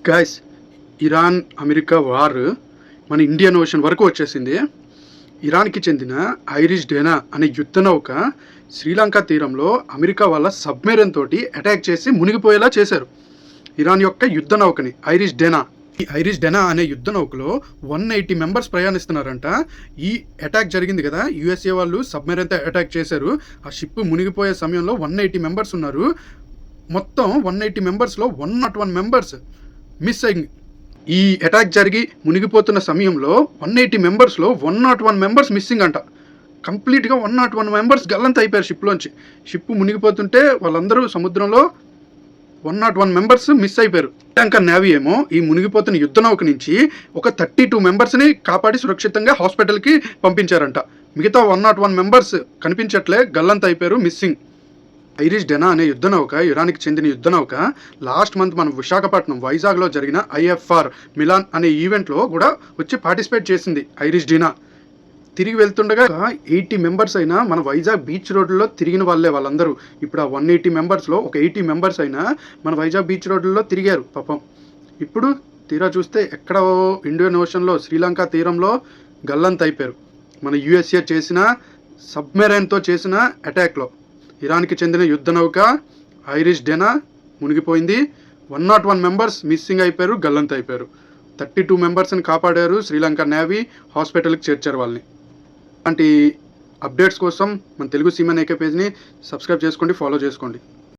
Guys, Iran America war మన Indian ocean వరకు వచ్చేసింది. ఇరాన్కి చెందిన ఐరిష్ డేనా అనే యుద్ధ నౌక శ్రీలంక తీరంలో అమెరికా వాళ్ళ సబ్మెరైన్ తోటి అటాక్ చేసి మునిగిపోయేలా చేశారు. ఇరాన్ యొక్క యుద్ధ నౌకని ఐరిష్ డేనా. ఈ ఐరిష్ డెనా అనే యుద్ధ నౌకలో 180 మెంబర్స్ ప్రయాణిస్తున్నారంట. ఈ అటాక్ జరిగింది కదా, యుఎస్ఏ వాళ్ళు సబ్మెరైన్తో అటాక్ చేశారు. ఆ షిప్ మునిగిపోయే సమయంలో 180 మెంబర్స్ ఉన్నారు. మొత్తం 180 మెంబర్స్లో 101 మెంబర్స్ మిస్ అయింది. ఈ అటాక్ జరిగి మునిగిపోతున్న సమయంలో 180 మెంబర్స్లో 101 మెంబర్స్ మిస్సింగ్ అంట. కంప్లీట్గా 101 మెంబర్స్ గల్లంత అయిపోయారు షిప్లోంచి. షిప్ మునిగిపోతుంటే వాళ్ళందరూ సముద్రంలో 101 మెంబర్స్ మిస్ అయిపోయారు. శ్రీలంక నేవీ ఏమో ఈ మునిగిపోతున్న యుద్ధ నౌక నుంచి ఒక 32 మెంబర్స్ని కాపాడి సురక్షితంగా హాస్పిటల్కి పంపించారంట. మిగతా 101 మెంబర్స్ కనిపించట్లే, గల్లంత అయిపోయారు, మిస్సింగ్. ఐరిష్ డెనా అనే యుద్ధ నౌక ఇరాన్కి చెందిన యుద్ధ నౌక లాస్ట్ మంత్ మనం విశాఖపట్నం వైజాగ్లో జరిగిన ఐఎఫ్ఆర్ మిలాన్ అనే ఈవెంట్లో కూడా వచ్చి పార్టిసిపేట్ చేసింది ఐరిష్ డెనా. తిరిగి వెళ్తుండగా 80 మెంబర్స్ అయినా మన వైజాగ్ బీచ్ రోడ్లో తిరిగిన వాళ్ళే వాళ్ళందరూ. ఇప్పుడు ఆ 180 మెంబర్స్లో ఒక 80 మెంబర్స్ అయినా మన వైజాగ్ బీచ్ రోడ్లలో తిరిగారు పాపం. ఇప్పుడు తీరా చూస్తే ఎక్కడో ఇండియన్ ఓషన్లో శ్రీలంక తీరంలో గల్లంత అయిపోయారు. మన యుఎస్ఏ చేసిన సబ్మెరైన్తో చేసిన అటాక్లో ఇరాన్కి చెందిన యుద్ధ నౌక ఐరిష్ డెనా మునిగిపోయింది. 101 మెంబర్స్ మిస్సింగ్ అయిపోయారు, గల్లంత అయిపోయారు. 32 మెంబర్స్ని కాపాడారు శ్రీలంక నేవీ, హాస్పిటల్కి చేర్చారు వాళ్ళని. అలాంటి అప్డేట్స్ కోసం మన తెలుగు సీమన్ ఏకే పేజ్ని సబ్స్క్రైబ్ చేసుకోండి, ఫాలో చేసుకోండి.